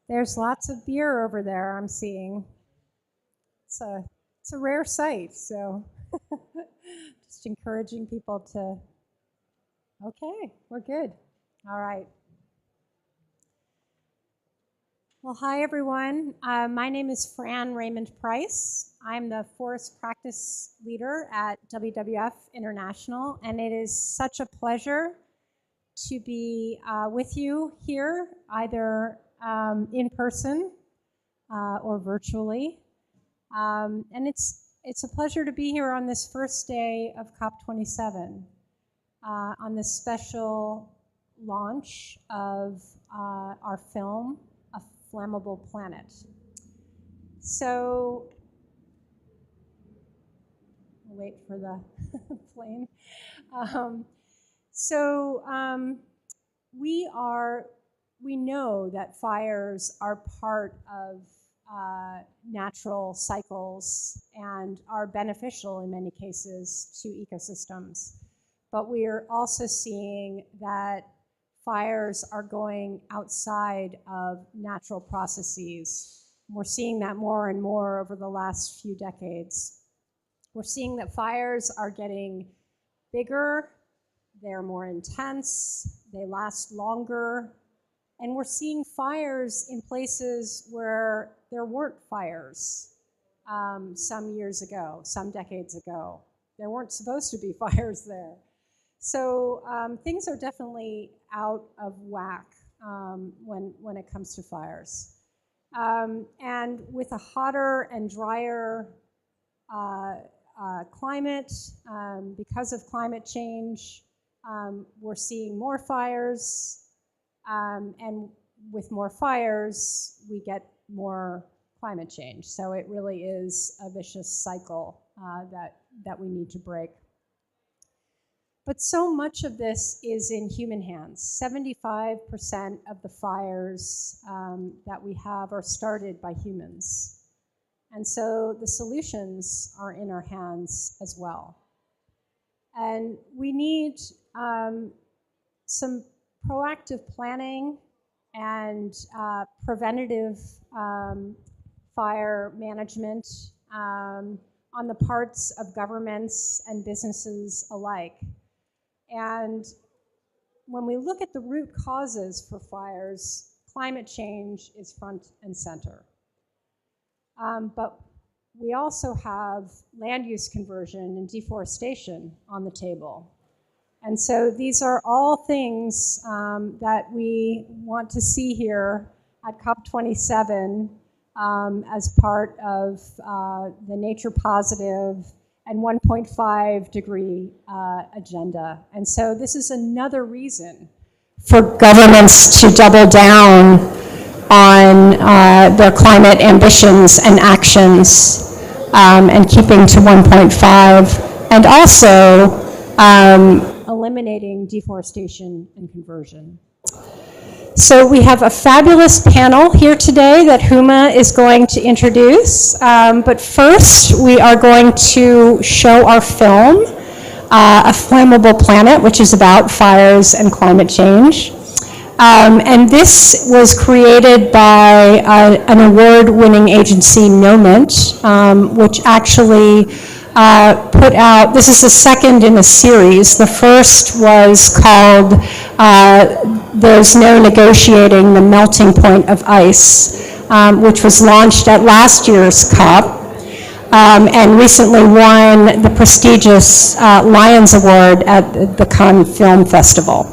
There's lots of beer over there I'm seeing. It's a rare sight, so just encouraging people to, okay, we're good. All right. Well, hi everyone. My name is Fran Raymond Price. I'm the Forest Practice Leader at WWF International, and it is such a pleasure to be with you here, either in person or virtually. And it's a pleasure to be here on this first day of COP27, on this special launch of our film, A Flammable Planet. So, I'll wait for the plane. We know that fires are part of natural cycles and are beneficial in many cases to ecosystems. But we are also seeing that fires are going outside of natural processes. We're seeing that more and more over the last few decades. We're seeing that fires are getting bigger, they're more intense, they last longer, and we're seeing fires in places where there weren't fires some years ago, some decades ago. There weren't supposed to be fires there. So things are definitely out of whack when it comes to fires. And with a hotter and drier climate, because of climate change, we're seeing more fires, and with more fires, we get more climate change. So it really is a vicious cycle that we need to break. But so much of this is in human hands. 75% of the fires that we have are started by humans. And so the solutions are in our hands as well. And we need some proactive planning and preventative fire management on the parts of governments and businesses alike. And when we look at the root causes for fires, climate change is front and center. But we also have land use conversion and deforestation on the table. And so these are all things that we want to see here at COP27 as part of the nature positive and 1.5 degree agenda. And so this is another reason for governments to double down on their climate ambitions and actions and keeping to 1.5, and also eliminating deforestation and conversion. So we have a fabulous panel here today that Huma is going to introduce. But first, we are going to show our film, A Flammable Planet, which is about fires and climate change. And this was created by an award-winning agency, Moment, which actually put out, this is the second in a series. The first was called There's No Negotiating the Melting Point of Ice, which was launched at last year's COP, and recently won the prestigious Lions Award at the Cannes Film Festival.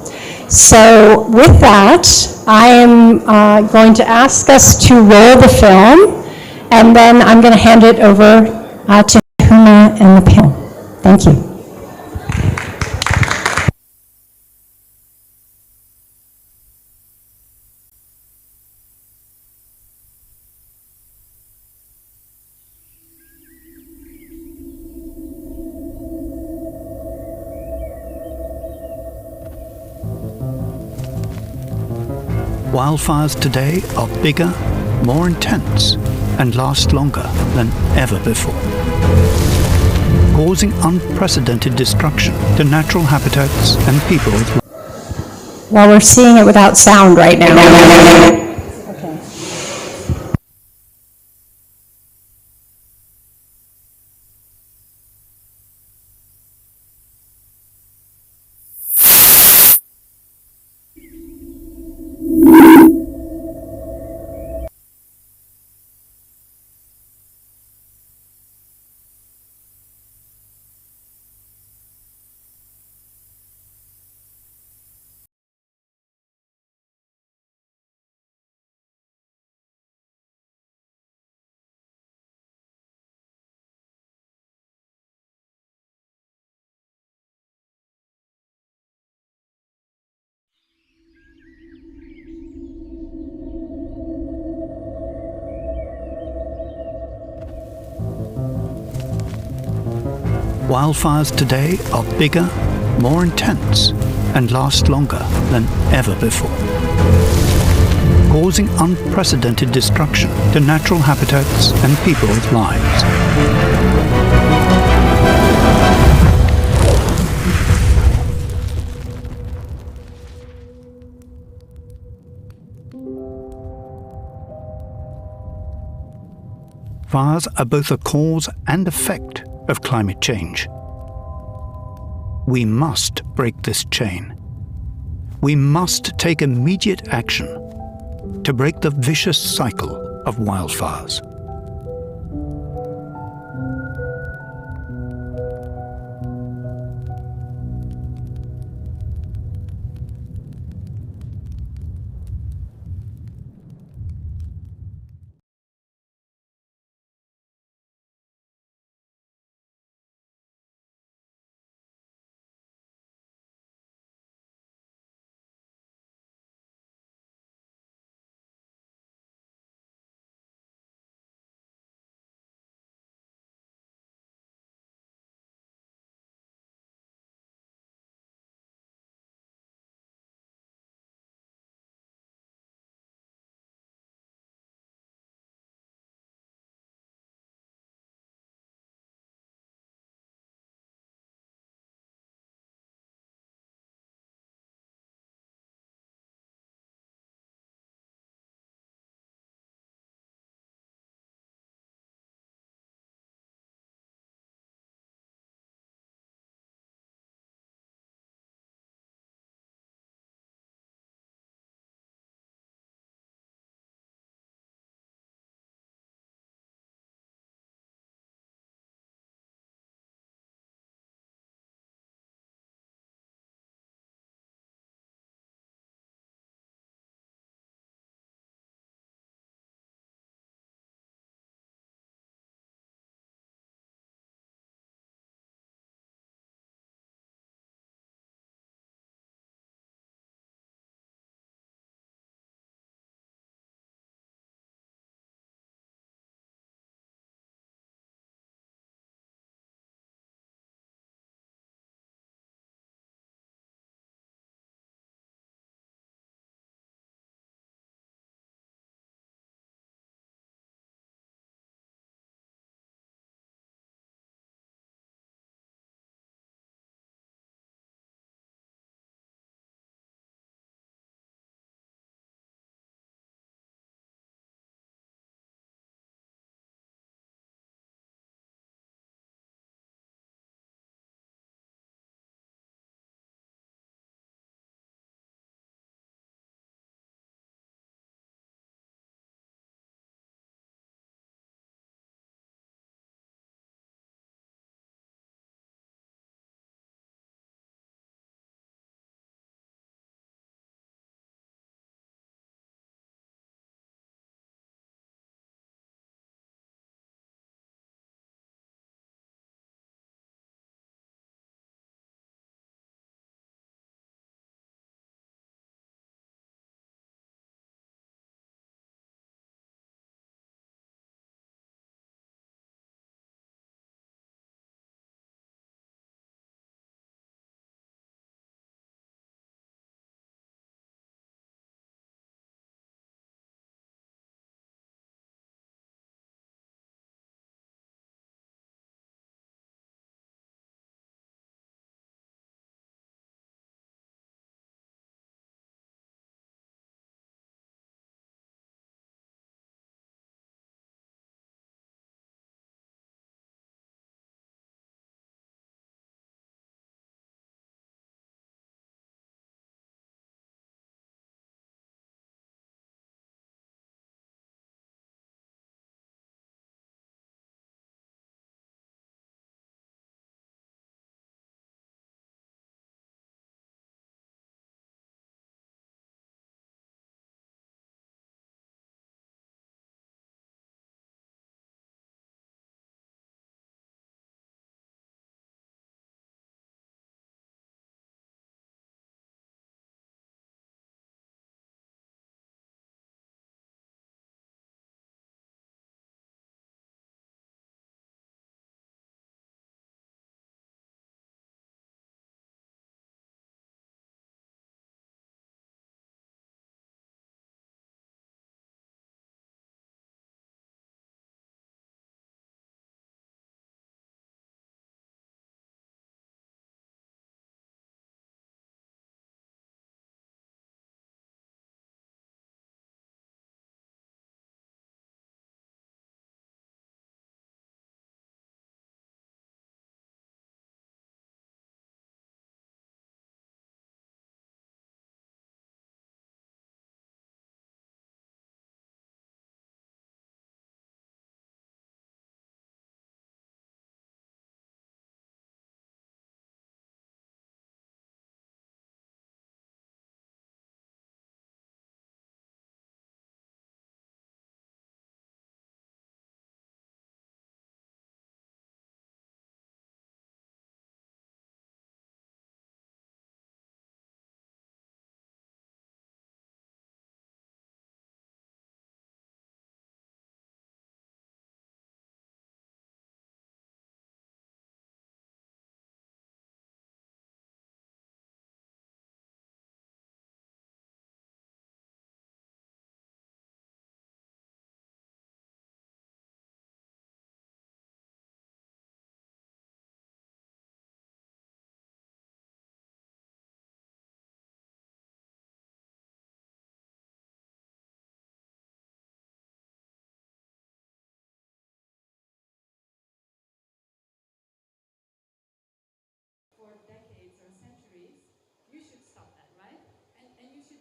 So with that, I am going to ask us to roll the film, and then I'm going to hand it over to Huma and the panel. Thank you. Wildfires today are bigger, more intense, and last longer than ever before, causing unprecedented destruction to natural habitats and people's. Well, we're seeing it without sound right now. Okay. Wildfires today are bigger, more intense, and last longer than ever before, causing unprecedented destruction to natural habitats and people's lives. Fires are both a cause and effect of climate change. We must break this chain. We must take immediate action to break the vicious cycle of wildfires.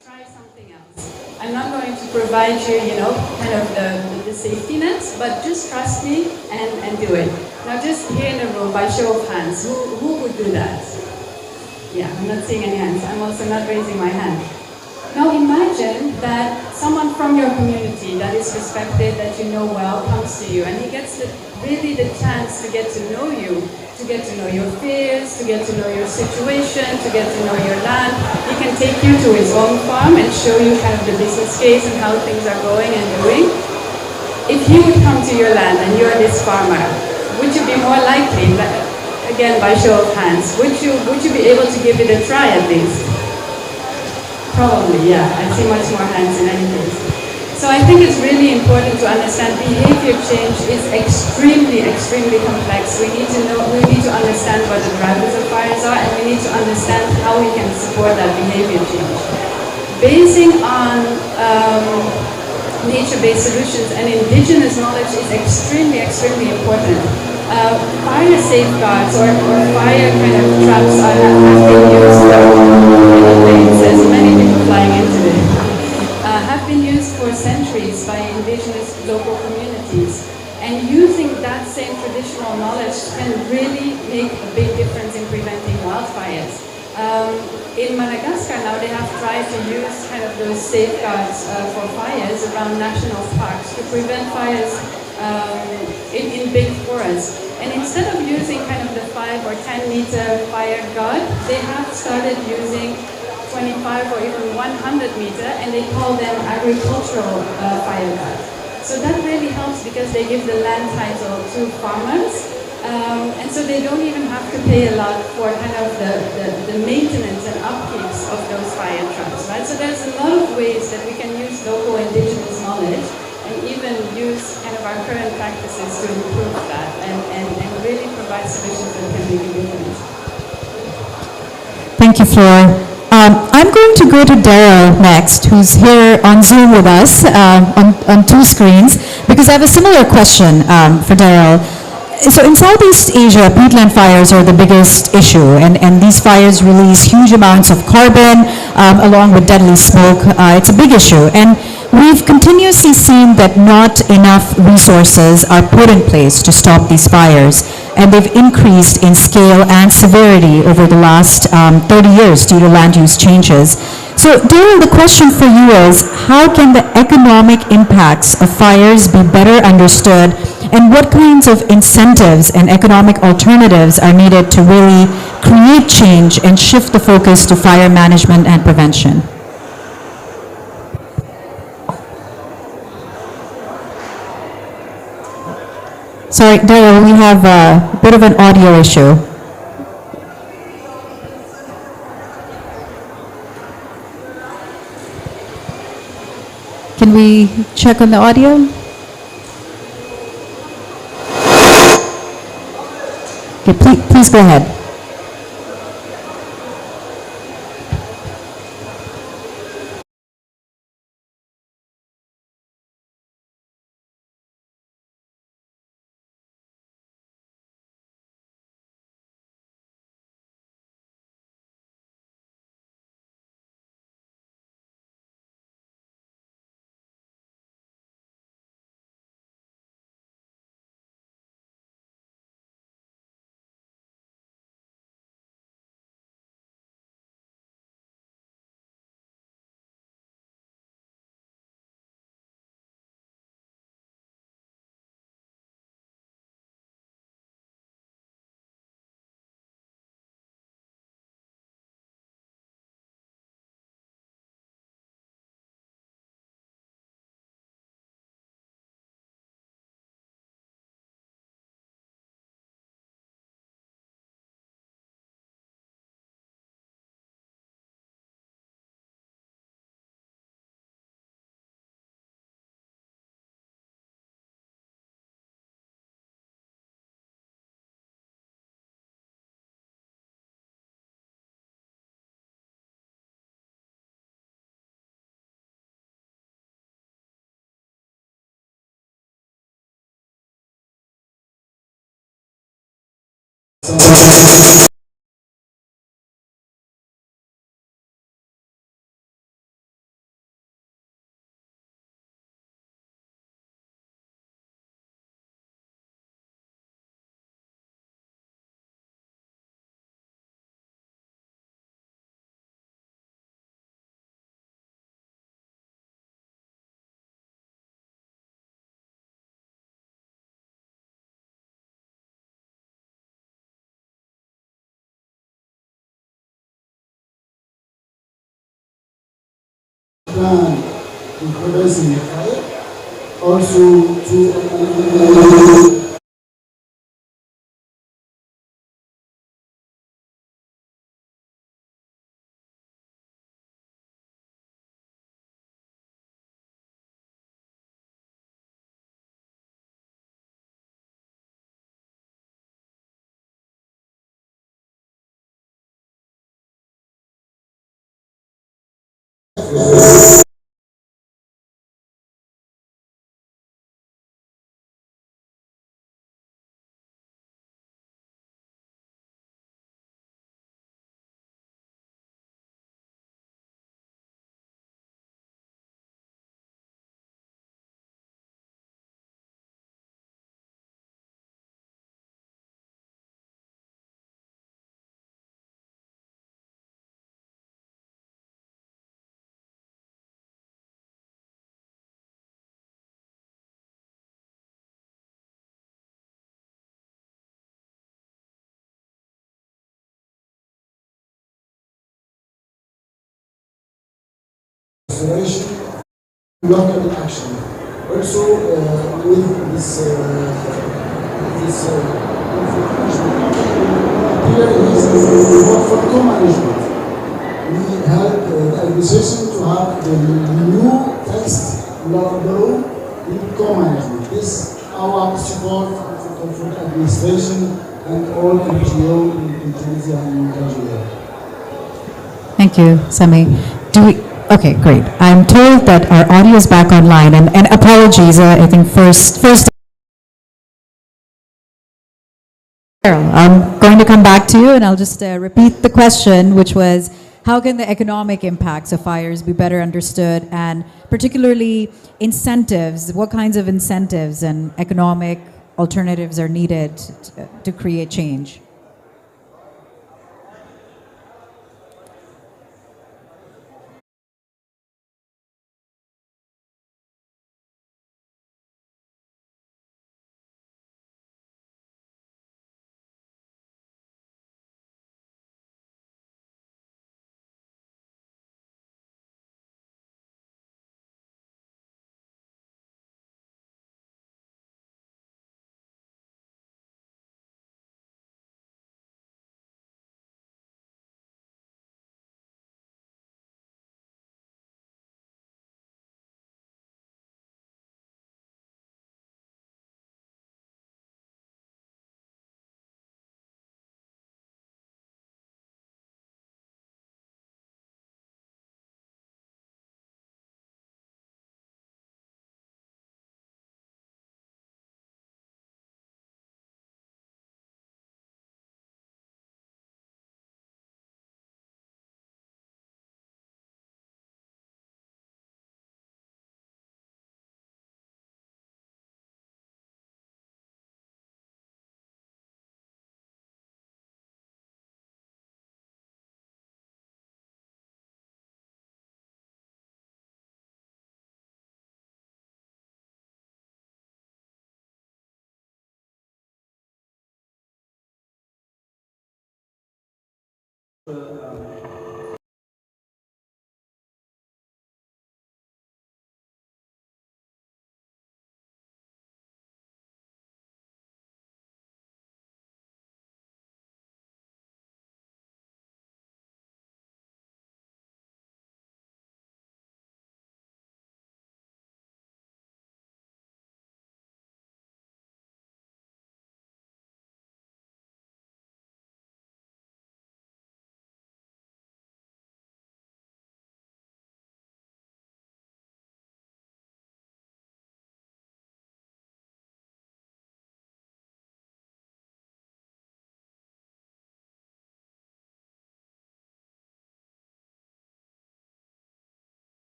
try something else. I'm not going to provide you, kind of the safety nets, but just trust me and do it. Now just here in the room, by show of hands, who would do that? Yeah, I'm not seeing any hands. I'm also not raising my hand. Now imagine that someone from your community that is respected, that you know well, comes to you and he gets really the chance to get to know you, to get to know your fears, to get to know your situation, to get to know your land. He can take you to his own farm and show you kind of the business case and how things are going and doing. If he would come to your land and you're this farmer, would you be more likely, again by show of hands, would you be able to give it a try at least? Probably, yeah. I see much more hands in any case. So I think it's really important to understand behavior change is extremely, extremely complex. We need to understand what the drivers of fires are, and we need to understand how we can support that behavior change. Basing on nature-based solutions and indigenous knowledge is extremely, extremely important. Fire safeguards or fire kind of traps have been used there's many people flying in today, have been used for centuries by indigenous local communities. And using that same traditional knowledge can really make a big difference in preventing wildfires. In Madagascar now they have tried to use kind of those safeguards for fires around national parks to prevent fires in big forests. And instead of using kind of the 5 or 10 meter fire guard, they have started using 25 or even 100 meter, and they call them agricultural fire guard. So that really helps because they give the land title to farmers, and so they don't even have to pay a lot for kind of the maintenance and upkeeps of those fire traps, right? So there's a lot of ways that we can use local indigenous knowledge and even use kind of our current practices to improve that and really provide solutions that can make a difference. Thank you, Flor. I'm going to go to Daryl next, who's here on Zoom with us on 2 screens, because I have a similar question for Daryl. So in Southeast Asia, peatland fires are the biggest issue, and these fires release huge amounts of carbon along with deadly smoke. It's a big issue, and we've continuously seen that not enough resources are put in place to stop these fires, and they've increased in scale and severity over the last 30 years due to land use changes. So Daryl, the question for you is, how can the economic impacts of fires be better understood, and what kinds of incentives and economic alternatives are needed to really create change and shift the focus to fire management and prevention? Sorry, Daryl, we have a bit of an audio issue. Can we check on the audio? Okay, please go ahead. plan in preventing the fire, also to restoration, local action. Also, with this here is for co-management. We help the administration to have the new text law in co-management. This our support for the administration and all NGO in Tunisia and Nigeria. Thank you, Sami. Okay, great. I'm told that our audio is back online, and apologies, I think first, Carol, I'm going to come back to you, and I'll just repeat the question, which was, how can the economic impacts of fires be better understood, and particularly incentives, what kinds of incentives and economic alternatives are needed to create change?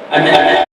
And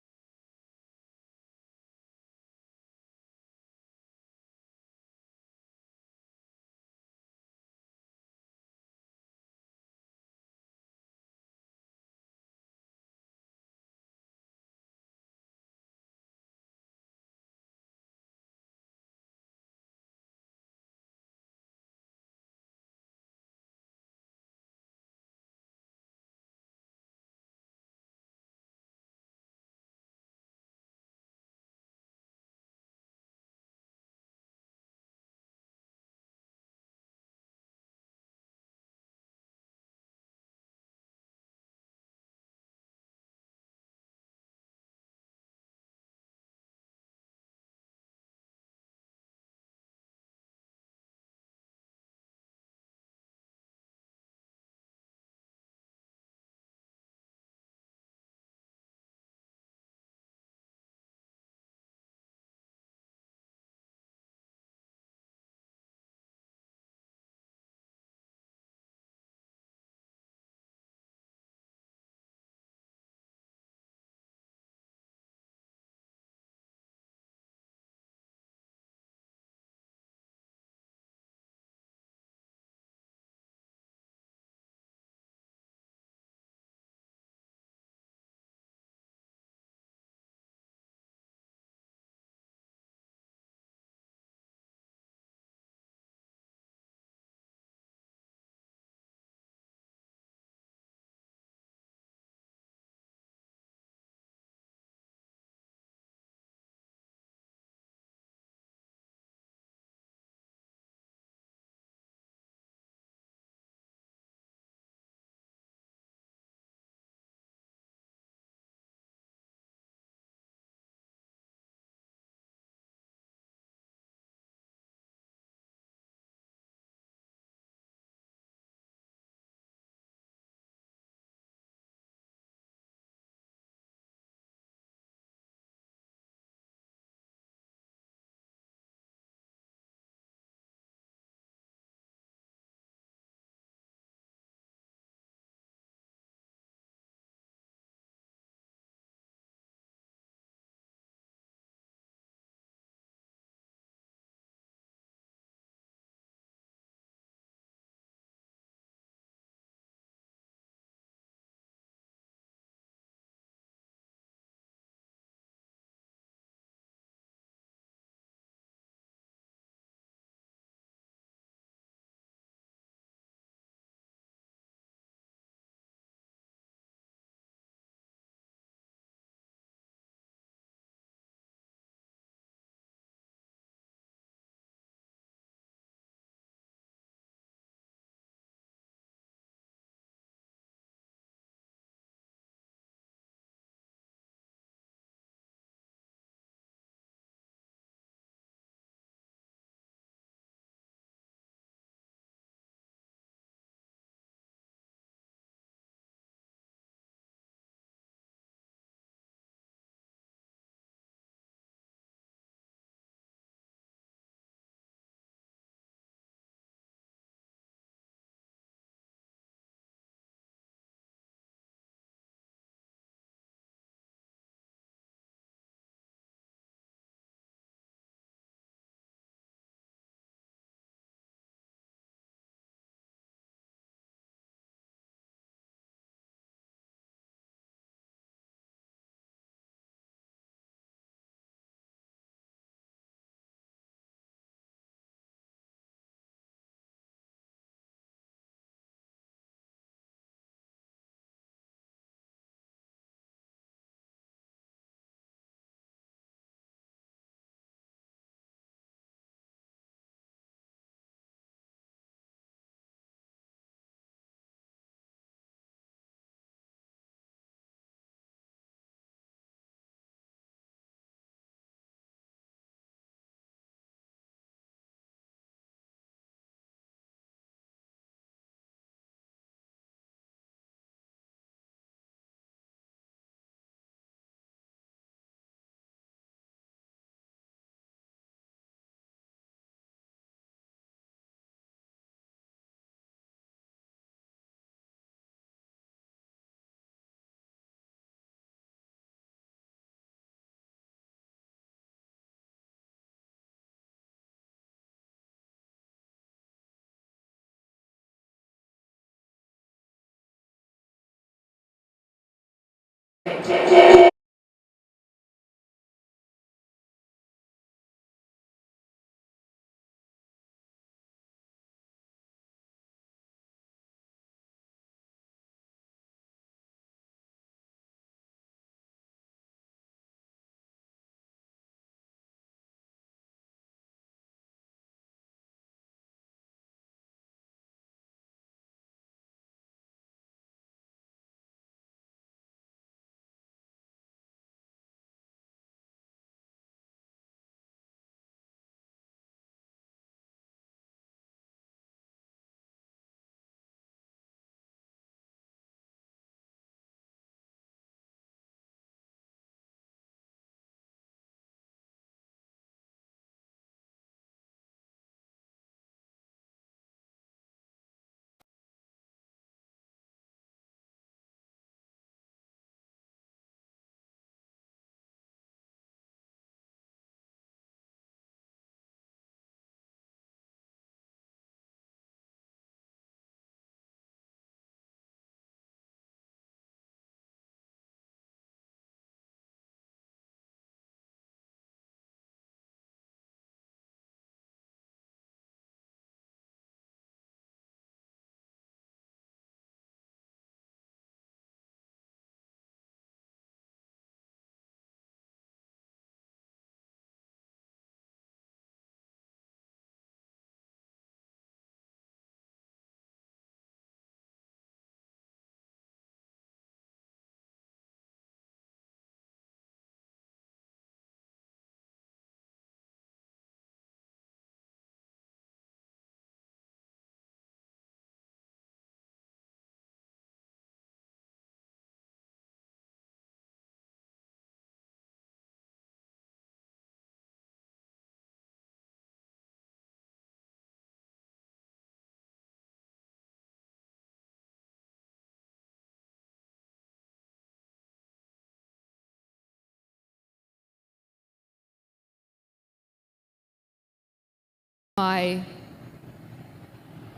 My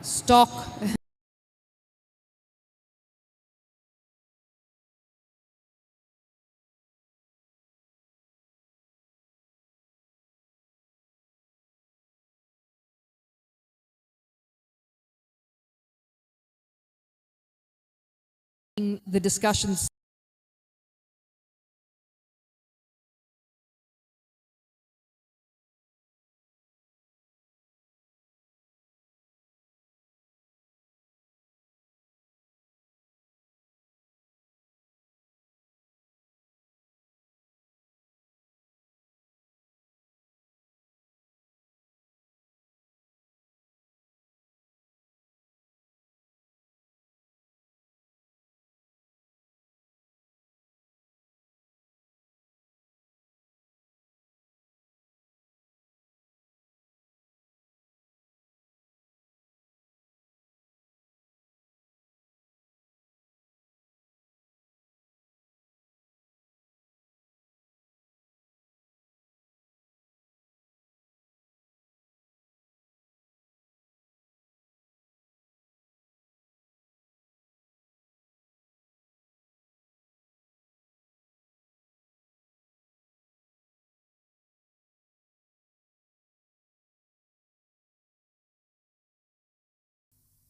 stock the discussions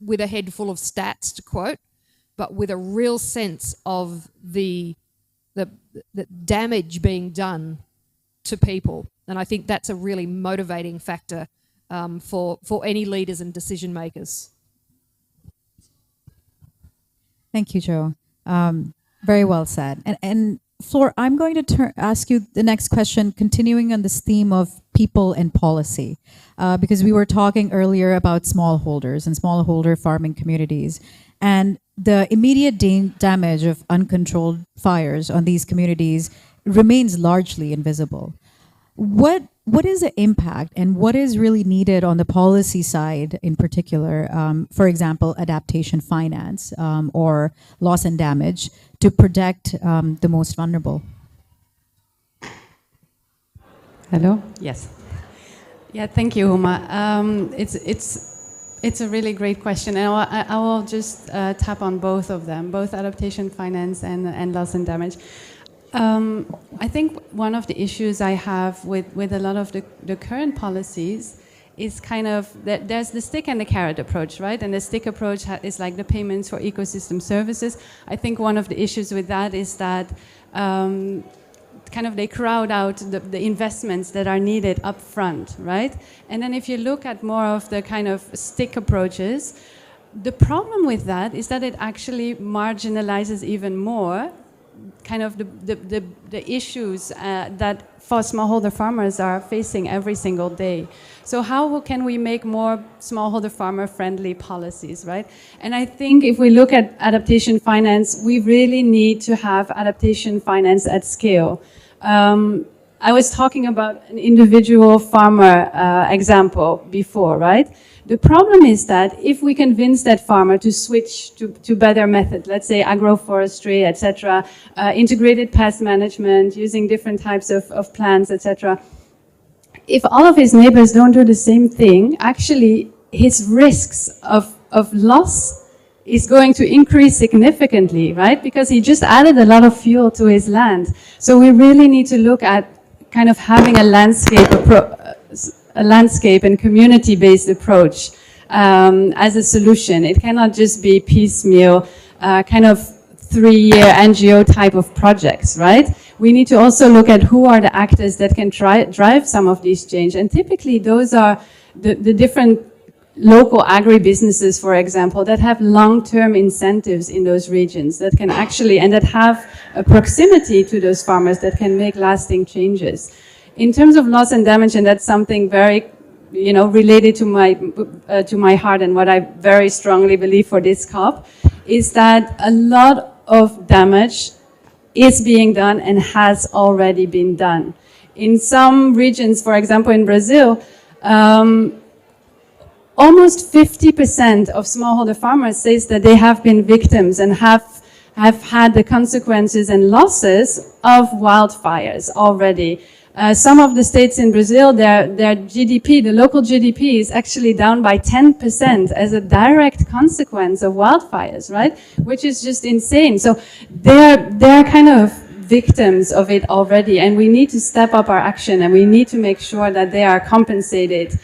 with a head full of stats to quote, but with a real sense of the damage being done to people. And I think that's a really motivating factor for any leaders and decision makers. Thank you, Joe. Very well said. And Flor, I'm going to ask you the next question, continuing on this theme of people and policy, because we were talking earlier about smallholders and smallholder farming communities, and the immediate damage of uncontrolled fires on these communities remains largely invisible. What is the impact and what is really needed on the policy side in particular, for example, adaptation finance or loss and damage to protect the most vulnerable? Hello? Yes. Yeah, thank you, Huma. It's a really great question, and I will just tap on both of them, both adaptation finance and loss and damage. I think one of the issues I have with a lot of the current policies is kind of that there's the stick and the carrot approach, right? And the stick approach is like the payments for ecosystem services. I think one of the issues with that is that kind of they crowd out the investments that are needed up front, right? And then if you look at more of the kind of stick approaches, the problem with that is that it actually marginalizes even more kind of the issues that smallholder farmers are facing every single day. So how can we make more smallholder farmer friendly policies, right? And I think if we look at adaptation finance, we really need to have adaptation finance at scale. I was talking about an individual farmer example before, right? The problem is that if we convince that farmer to switch to better methods, let's say agroforestry, etc., integrated pest management, using different types of plants, etc., if all of his neighbors don't do the same thing, actually his risks of loss is going to increase significantly, right? Because he just added a lot of fuel to his land. So we really need to look at kind of having a landscape and community-based approach as a solution. It cannot just be piecemeal, kind of 3-year NGO type of projects, right? We need to also look at who are the actors that can drive some of these change. And typically those are the different local agribusinesses, for example, that have long-term incentives in those regions that can actually, and that have a proximity to those farmers that can make lasting changes. In terms of loss and damage, and that's something very, related to my heart and what I very strongly believe for this COP, is that a lot of damage is being done and has already been done. In some regions, for example, in Brazil, almost 50% of smallholder farmers says that they have been victims and have had the consequences and losses of wildfires already. Some of the states in Brazil, their GDP, the local GDP, is actually down by 10% as a direct consequence of wildfires, right? Which is just insane. So they're kind of victims of it already, and we need to step up our action, and we need to make sure that they are compensated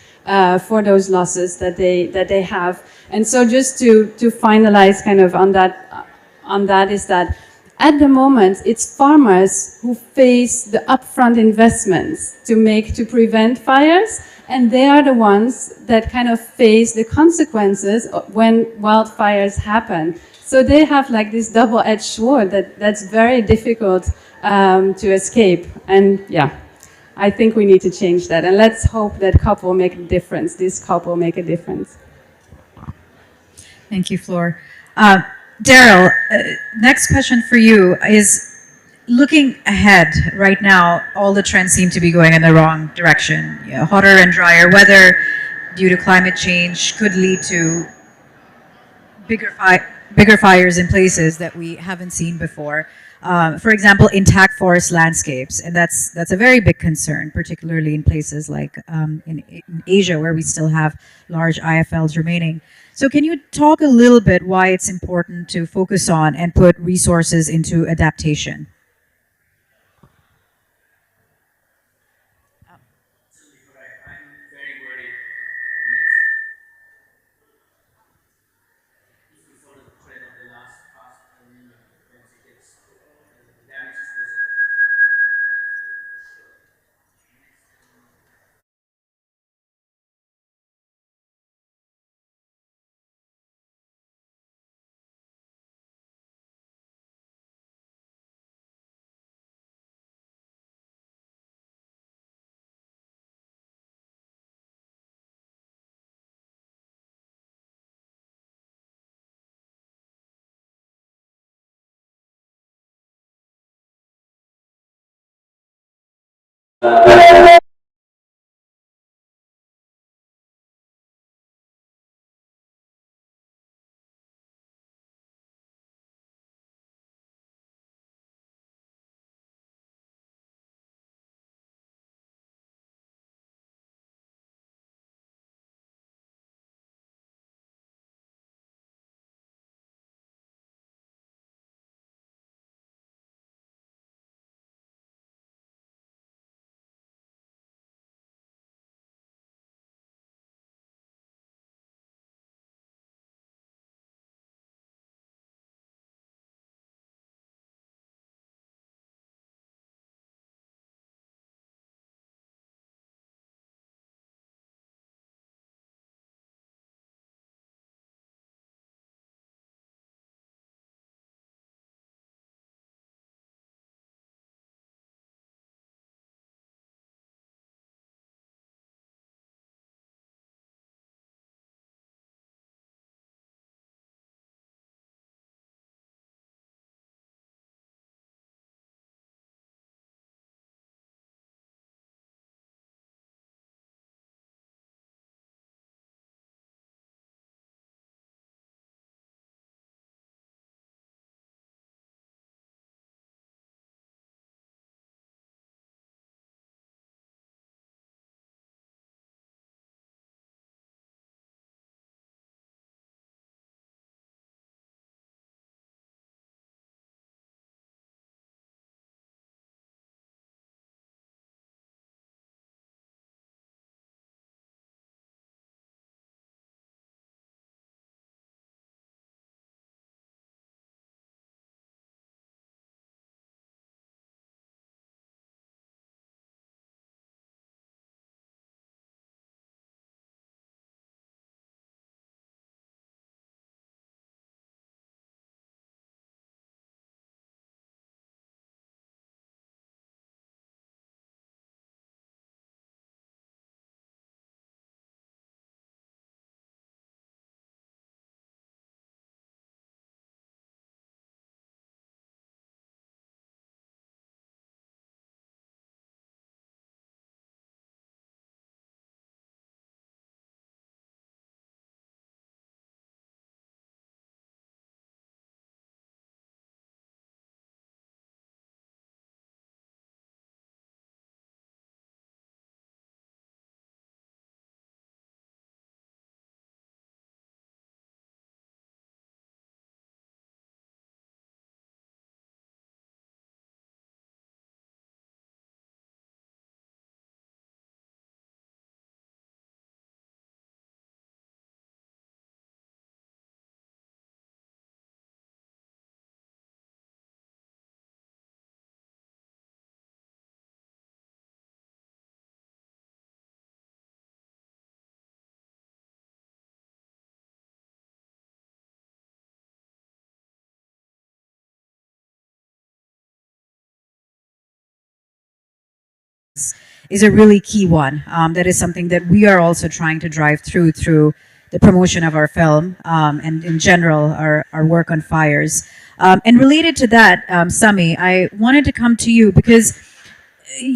for those losses that they have. And so just to finalize kind of on that is that at the moment, it's farmers who face the upfront investments to prevent fires, and they are the ones that kind of face the consequences when wildfires happen. So they have like this double-edged sword that's very difficult to escape. And yeah, I think we need to change that. And let's hope that COP will make a difference. This COP will make a difference. Thank you, Flor. Daryl, next question for you is, looking ahead right now, all the trends seem to be going in the wrong direction. Hotter and drier weather due to climate change could lead to bigger fires in places that we haven't seen before. For example, intact forest landscapes, and that's a very big concern, particularly in places like in Asia, where we still have large IFLs remaining. So can you talk a little bit why it's important to focus on and put resources into adaptation? is a really key one. That is something that we are also trying to drive through the promotion of our film and in general our work on fires. And related to that, Sami, I wanted to come to you because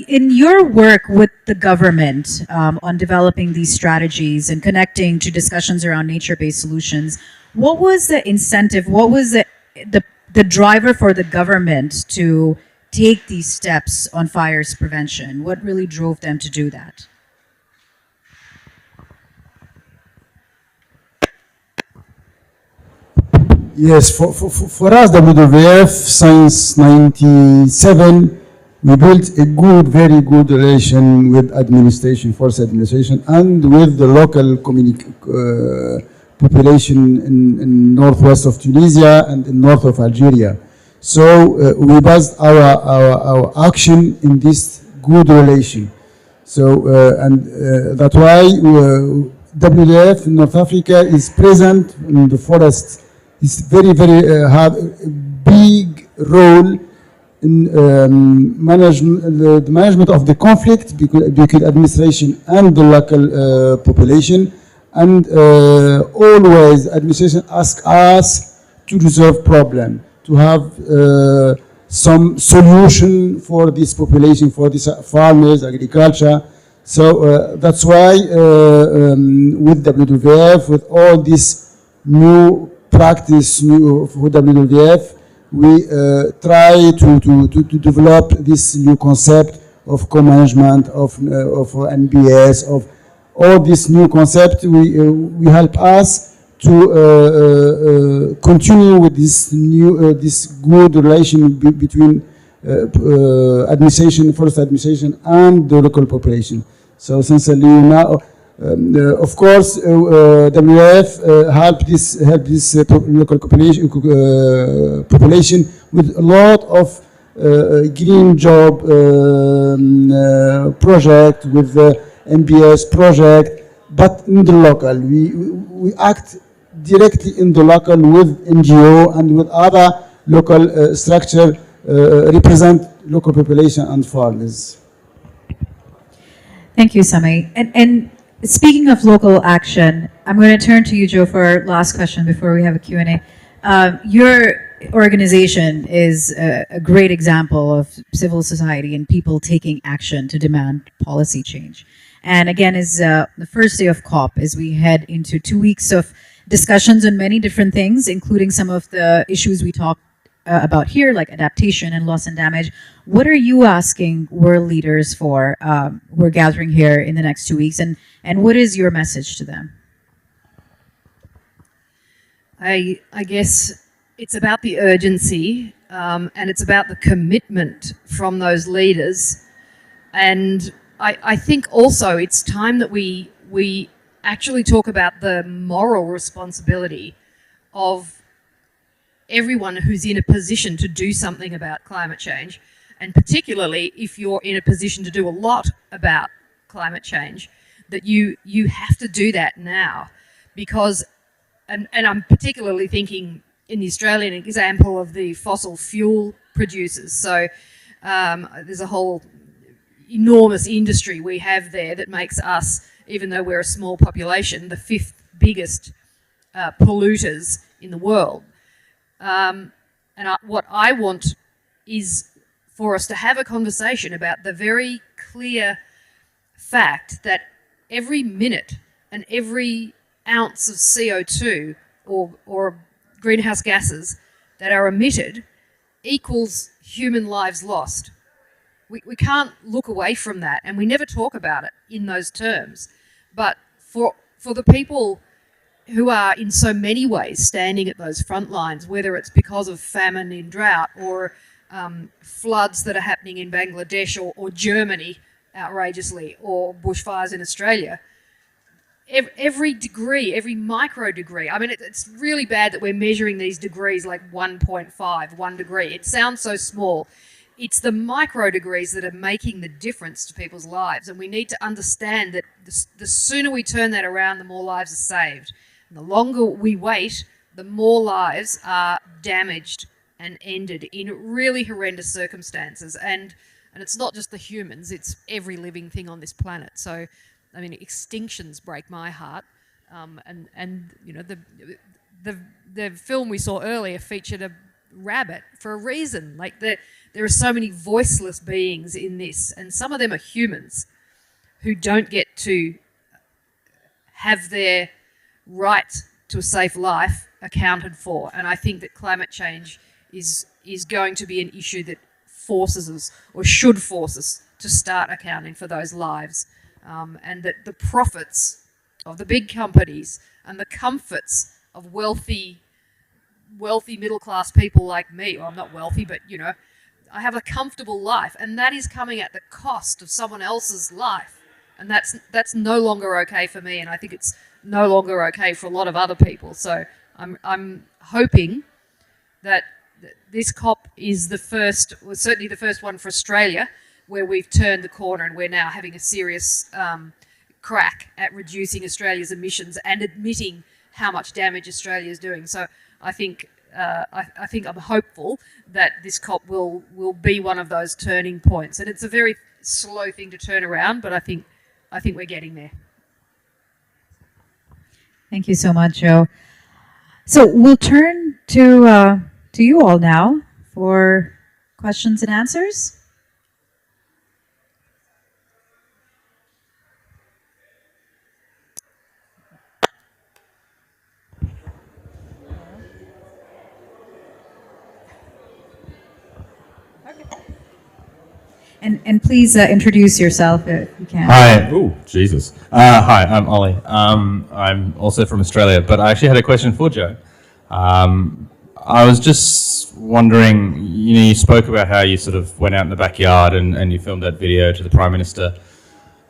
in your work with the government on developing these strategies and connecting to discussions around nature-based solutions, what was the incentive? What was the driver for the government to take these steps on fires prevention? What really drove them to do that? Yes, for us, WWF, since 97, we built a good, very good relation with administration, forest administration, and with the local population in northwest of Tunisia and in north of Algeria. So we based our action in this good relation. So, that's why WWF in North Africa is present in the forest. It's very, very hard, big role in the management of the conflict between administration and the local population. And always administration asks us to resolve problem, to have some solution for this population, for these farmers, agriculture. So that's why with WWF, with all this new practice for WWF, we try to develop this new concept of co-management, of NBS, of all this new concept. We help us to continue with this new, this good relation between administration, forest administration, and the local population. So essentially now, of course, WWF help this local population with a lot of green job project, with the NBS project, but in the local. We act directly in the local with NGO and with other local structure represent local population and farmers. Thank you, Sami. And speaking of local action, I'm going to turn to you, Joe, for our last question before we have a Q&A. Your organization is a great example of civil society and people taking action to demand policy change. And again, is the first day of COP as we head into 2 weeks of discussions on many different things, including some of the issues we talked about here, like adaptation and loss and damage. What are you asking world leaders for who are gathering here in the next 2 weeks, and what is your message to them? I guess it's about the urgency and it's about the commitment from those leaders. And I think also it's time that we actually talk about the moral responsibility of everyone who's in a position to do something about climate change, and particularly if you're in a position to do a lot about climate change, that you have to do that now. Because, and I'm particularly thinking in the Australian example of the fossil fuel producers. So there's a whole enormous industry we have there that makes us, even though we're a small population, the 5th biggest polluters in the world. What I want is for us to have a conversation about the very clear fact that every minute and every ounce of CO2 or greenhouse gases that are emitted equals human lives lost. We can't look away from that, and we never talk about it in those terms. But for the people who are in so many ways standing at those front lines, whether it's because of famine in drought or floods that are happening in Bangladesh or Germany, outrageously, or bushfires in Australia, every degree, every micro degree, I mean, it's really bad that we're measuring these degrees like 1.5, 1 degree. It sounds so small. It's the micro degrees that are making the difference to people's lives, and we need to understand that the sooner we turn that around, the more lives are saved. And the longer we wait, the more lives are damaged and ended in really horrendous circumstances. And And it's not just the humans, it's every living thing on this planet. So, I mean, extinctions break my heart. And you know, the film we saw earlier featured a rabbit for a reason. Like, there are so many voiceless beings in this, and some of them are humans who don't get to have their right to a safe life accounted for. And I think that climate change is going to be an issue that forces us, or should force us, to start accounting for those lives, and that the profits of the big companies and the comforts of wealthy middle-class people like me, well, I'm not wealthy, but, you know, I have a comfortable life, and that is coming at the cost of someone else's life. And that's no longer okay for me, and I think it's no longer okay for a lot of other people. So I'm hoping that this COP is the first, well, certainly the first one for Australia, where we've turned the corner and we're now having a serious crack at reducing Australia's emissions and admitting how much damage Australia is doing. So I think I'm hopeful that this COP will be one of those turning points, and it's a very slow thing to turn around, but I think we're getting there. Thank you so much, Joe. So we'll turn to you all now for questions and answers. And please introduce yourself if you can. Hi. Oh, Jesus. Hi, I'm Ollie. I'm also from Australia, but I actually had a question for Joe. I was just wondering, you know, you spoke about how you sort of went out in the backyard and you filmed that video to the Prime Minister.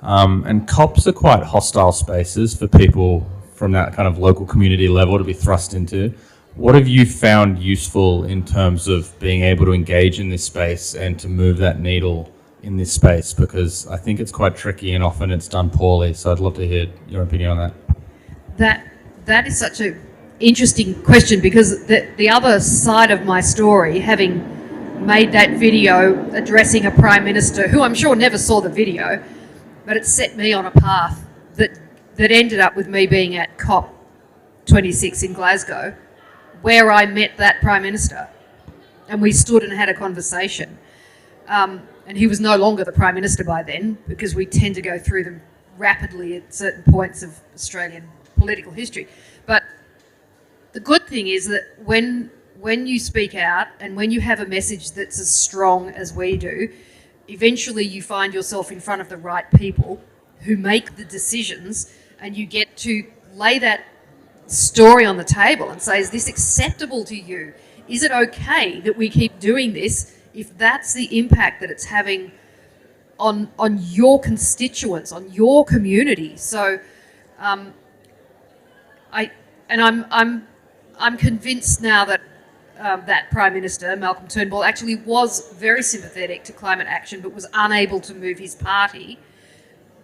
And COPs are quite hostile spaces for people from that kind of local community level to be thrust into. What have you found useful in terms of being able to engage in this space and to move that needle in this space? Because I think it's quite tricky and often it's done poorly. So I'd love to hear your opinion on that. That is such an interesting question, because the other side of my story, having made that video addressing a Prime Minister who I'm sure never saw the video, but it set me on a path that ended up with me being at COP26 in Glasgow, where I met that Prime Minister, and we stood and had a conversation. And he was no longer the Prime Minister by then, because we tend to go through them rapidly at certain points of Australian political history. But the good thing is that when you speak out and when you have a message that's as strong as we do, eventually you find yourself in front of the right people who make the decisions, and you get to lay that story on the table and say, is this acceptable to you? Is it okay that we keep doing this if that's the impact that it's having on your constituents, on your community? So I'm convinced now that that Prime Minister, Malcolm Turnbull, actually was very sympathetic to climate action, but was unable to move his party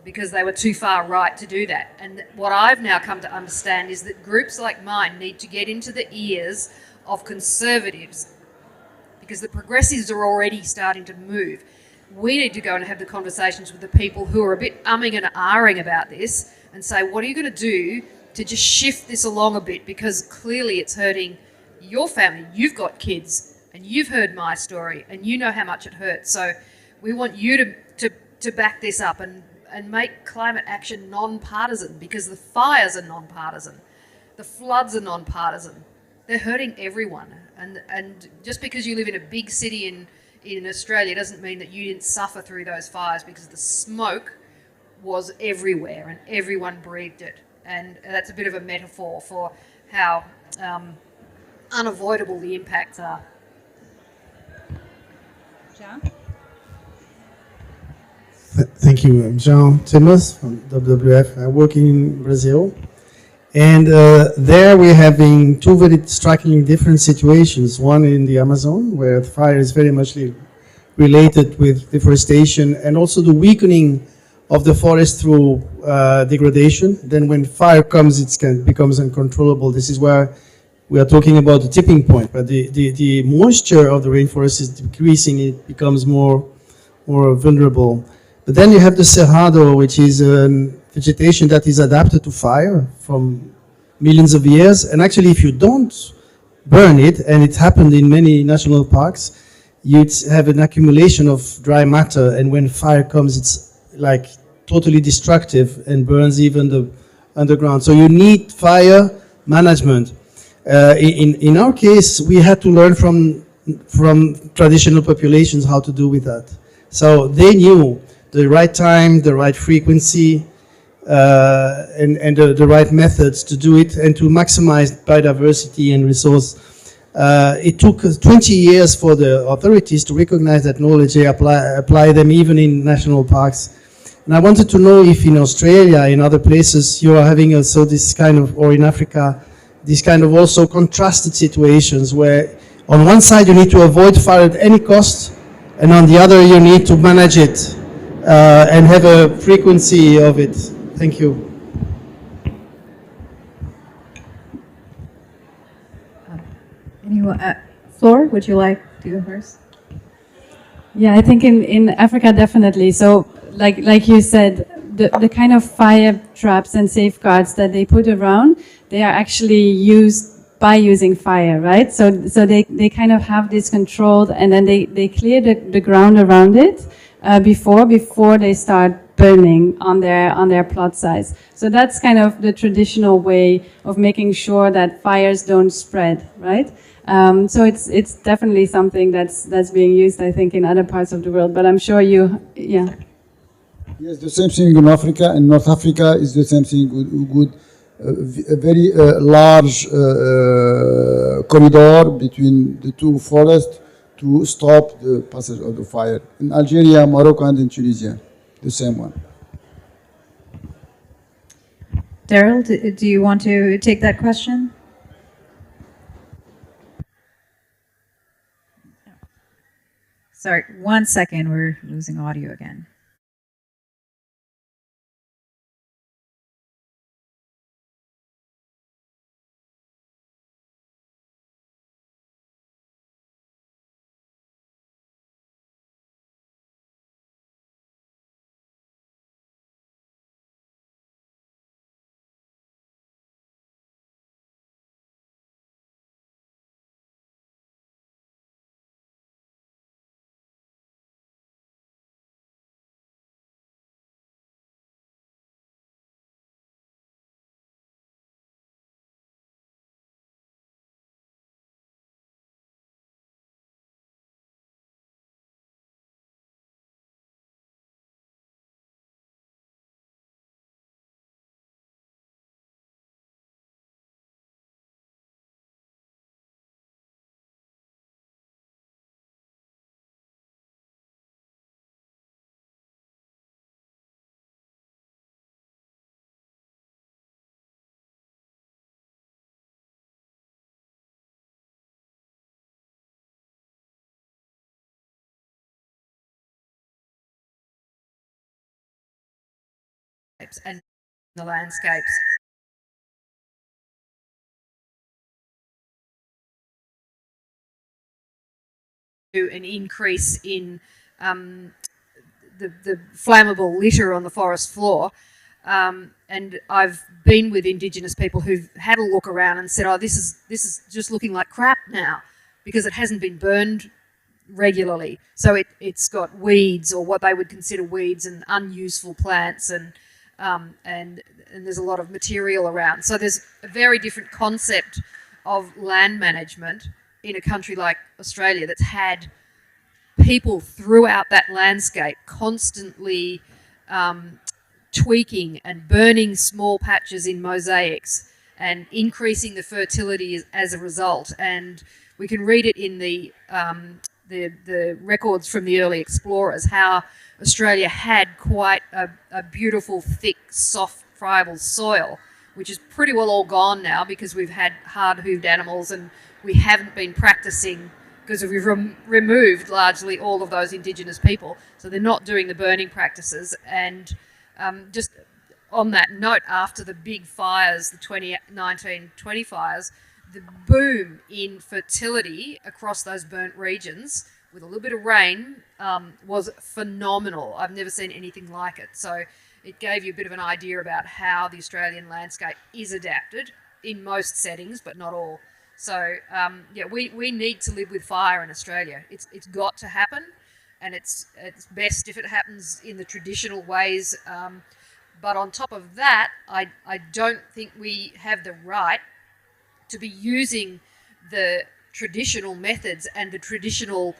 because they were too far right to do that. And what I've now come to understand is that groups like mine need to get into the ears of conservatives, because the progressives are already starting to move. We need to go and have the conversations with the people who are a bit umming and ahhing about this and say, what are you going to do to just shift this along a bit? Because clearly it's hurting your family. You've got kids and you've heard my story and you know how much it hurts. So we want you to back this up and make climate action non-partisan, because the fires are non-partisan. The floods are non-partisan. They're hurting everyone. And just because you live in a big city in Australia doesn't mean that you didn't suffer through those fires, because the smoke was everywhere and everyone breathed it. And that's a bit of a metaphor for how unavoidable the impacts are. John? Thank you. I'm Jean Timmers from WWF. I work in Brazil. And there we're having two very strikingly different situations. One in the Amazon, where the fire is very much related with deforestation and also the weakening of the forest through degradation. Then when fire comes, it becomes uncontrollable. This is where we are talking about the tipping point. But the moisture of the rainforest is decreasing. It becomes more more vulnerable. But then you have the Cerrado, which is vegetation that is adapted to fire from millions of years. And actually, if you don't burn it, and it happened in many national parks, you'd have an accumulation of dry matter, and when fire comes, it's like totally destructive and burns even the underground. So you need fire management. In our case, we had to learn from traditional populations how to do with that. So they knew the right time, the right frequency, and the right methods to do it and to maximize biodiversity and resource. It took 20 years for the authorities to recognize that knowledge, they apply them even in national parks. And I wanted to know if in Australia, in other places, you are having also this kind of, or in Africa, this kind of also contrasted situations where on one side you need to avoid fire at any cost, and on the other you need to manage it and have a frequency of it. Thank you. Anyone, Flor, would you like to go first? Yeah, I think in Africa, definitely. So like you said, the kind of fire traps and safeguards that they put around, they are actually used by using fire, right? So they kind of have this controlled, and then they clear the ground around it before they start burning on their plot size. So that's kind of the traditional way of making sure that fires don't spread, right? So it's definitely something that's being used, I think, in other parts of the world. But I'm sure yeah. Yes, the same thing in Africa. In North Africa is the same thing. Good, a very large corridor between the two forests to stop the passage of the fire. In Algeria, Morocco, and in Tunisia, the same one. Daryl, do you want to take that question? Sorry, 1 second, we're losing audio again. And the landscapes. An increase in the flammable litter on the forest floor. And I've been with Indigenous people who've had a look around and said, oh, this is just looking like crap now because it hasn't been burned regularly. So it's got weeds, or what they would consider weeds, and unuseful plants, and there's a lot of material around. So there's a very different concept of land management in a country like Australia that's had people throughout that landscape constantly tweaking and burning small patches in mosaics and increasing the fertility as a result. And we can read it in the records from the early explorers, how Australia had quite a beautiful, thick, soft, friable soil, which is pretty well all gone now because we've had hard-hooved animals and we haven't been practicing, because we've removed largely all of those Indigenous people. So they're not doing the burning practices. And just on that note, after the big fires, the 1920 fires, the boom in fertility across those burnt regions with a little bit of rain was phenomenal. I've never seen anything like it. So it gave you a bit of an idea about how the Australian landscape is adapted in most settings, but not all. So yeah, we need to live with fire in Australia. It's got to happen, and it's best if it happens in the traditional ways. But on top of that, I don't think we have the right to be using the traditional methods and the traditional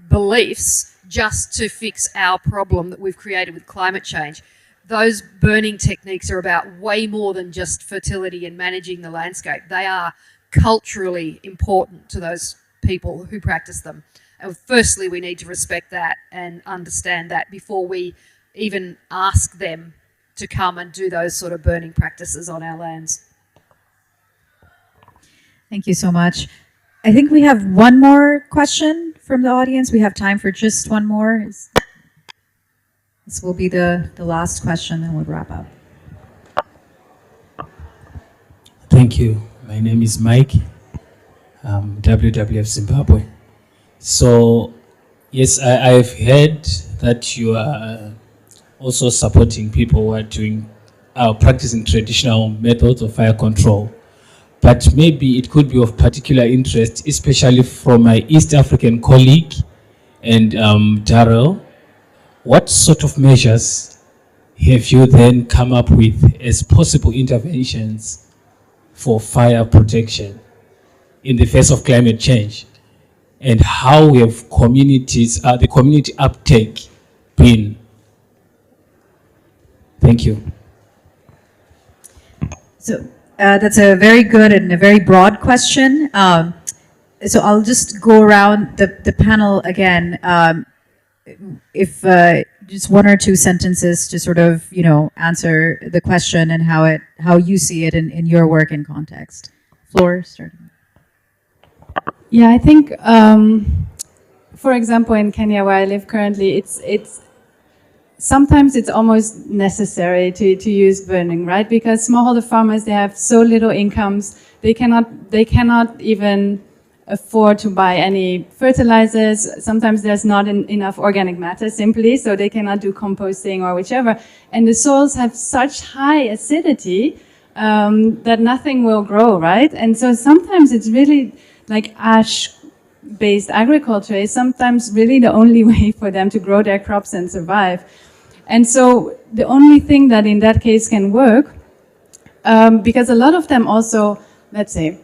beliefs just to fix our problem that we've created with climate change. Those burning techniques are about way more than just fertility and managing the landscape. They are culturally important to those people who practice them. And firstly, we need to respect that and understand that before we even ask them to come and do those sort of burning practices on our lands. Thank you so much. I think we have one more question from the audience. We have time for just one more. This will be the last question, and we'll wrap up. Thank you. My name is Mike, WWF Zimbabwe. So, yes, I've heard that you are also supporting people who are practicing traditional methods of fire control. But maybe it could be of particular interest, especially for my East African colleague and Darrell. What sort of measures have you then come up with as possible interventions for fire protection in the face of climate change? And how have the community uptake been? Thank you. So that's a very good and a very broad question. So I'll just go around the panel again. If just one or two sentences to sort of, answer the question and how you see it in your work and context. Floor, starting. Yeah, I think, for example, in Kenya, where I live currently, sometimes it's almost necessary to use burning, right? Because smallholder farmers, they have so little incomes, they cannot even afford to buy any fertilizers. Sometimes there's not enough organic matter simply, so they cannot do composting or whichever. And the soils have such high acidity that nothing will grow, right? And so sometimes it's really like ash-based agriculture is sometimes really the only way for them to grow their crops and survive. And so the only thing that in that case can work, because a lot of them also, let's say,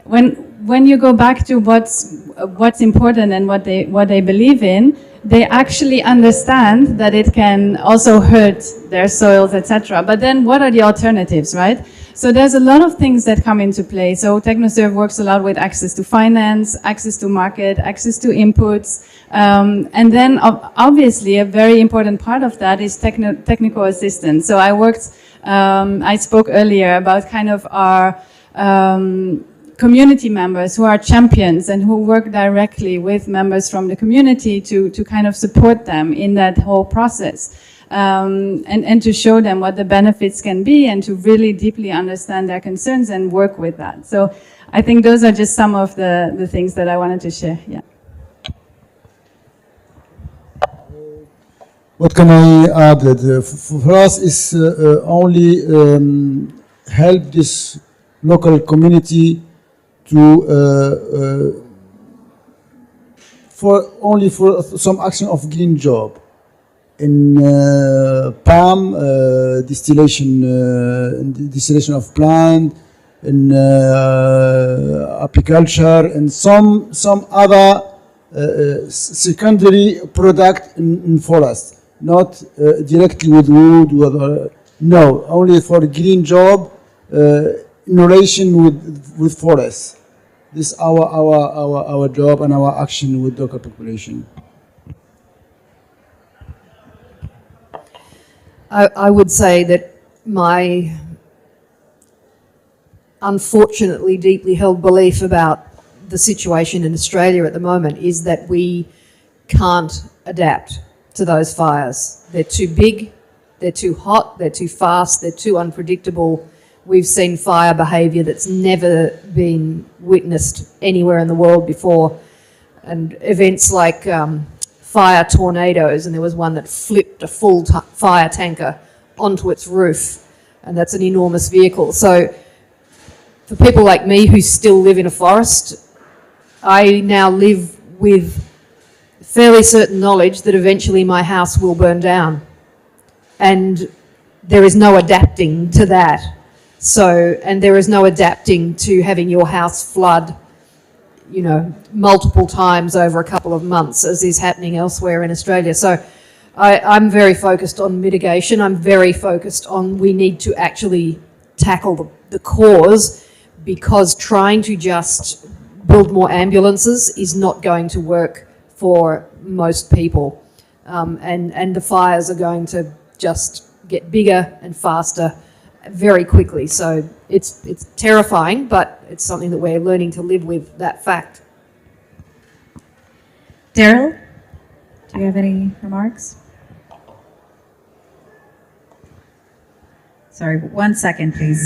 when you go back to what's important and what they believe in, they actually understand that it can also hurt their soils, etc. But then what are the alternatives, right? So there's a lot of things that come into play. So TechnoServe works a lot with access to finance, access to market, access to inputs. And then obviously a very important part of that is technical assistance. So I spoke earlier about kind of our community members who are champions and who work directly with members from the community to kind of support them in that whole process. And to show them what the benefits can be and to really deeply understand their concerns and work with that. So I think those are just some of the things that I wanted to share. Yeah. What can I add? For us, is only help this local community to for some action of green job in palm distillation of plant, in apiculture, and some other secondary product in forest, not directly with wood. No, only for green job in relation with forests. This is our job and our action with local population. I would say that my unfortunately deeply held belief about the situation in Australia at the moment is that we can't adapt to those fires. They're too big, they're too hot, they're too fast, they're too unpredictable. We've seen fire behaviour that's never been witnessed anywhere in the world before. And events like fire tornadoes, and there was one that flipped a full fire tanker onto its roof, and that's an enormous vehicle. So for people like me who still live in a forest, I now live with fairly certain knowledge that eventually my house will burn down. And there is no adapting to that. So, and there is no adapting to having your house flood, you know, multiple times over a couple of months, as is happening elsewhere in Australia. So I'm very focused on mitigation. I'm very focused on we need to actually tackle the cause, because trying to just build more ambulances is not going to work for most people. And the fires are going to just get bigger and faster very quickly. So it's terrifying, but it's something that we're learning to live with, that fact. Daryl, do you have any remarks? Sorry, 1 second, please.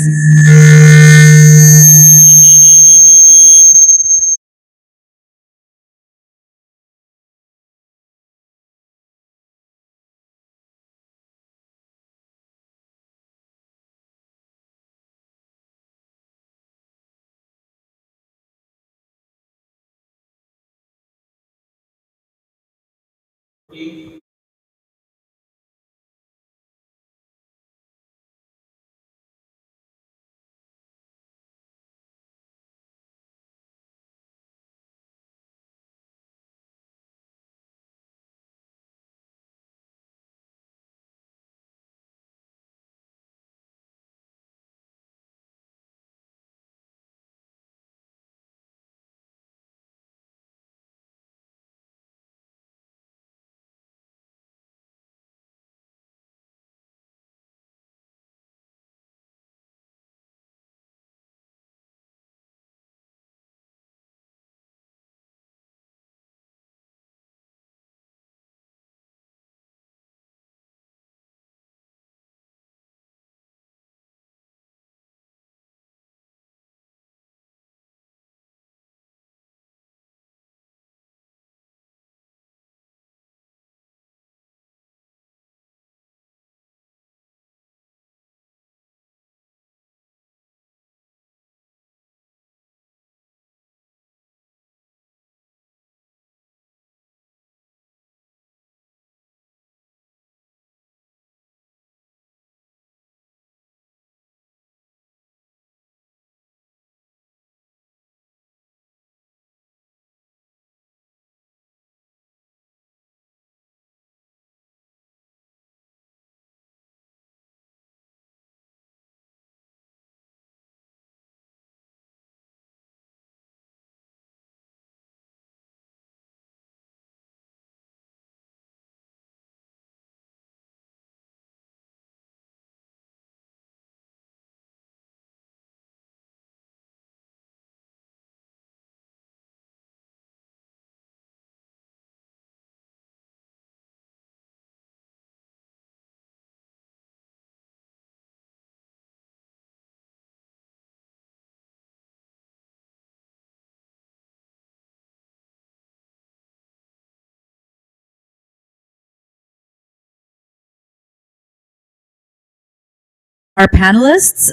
Our panelists.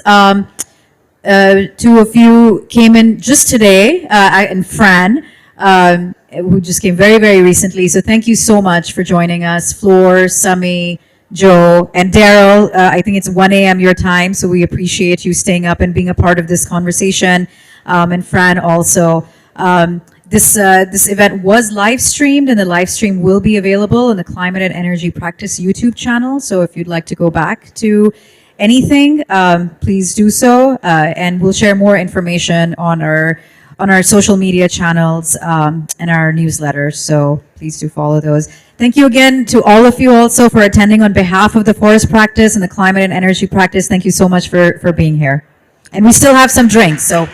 Two of you came in just today, and Fran, who just came very, very recently. So thank you so much for joining us. Floor, Sami, Joe, and Daryl. I think it's 1 a.m. your time, so we appreciate you staying up and being a part of this conversation. And Fran also. This event was live streamed, and the live stream will be available on the Climate and Energy Practice YouTube channel. So if you'd like to go back to anything, please do so, and we'll share more information on our social media channels and our newsletters. So please do follow those. Thank you again to all of you also for attending on behalf of the Forest Practice and the Climate and Energy Practice. Thank you so much for being here. And we still have some drinks, so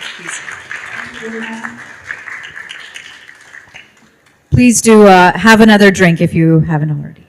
please do have another drink if you haven't already.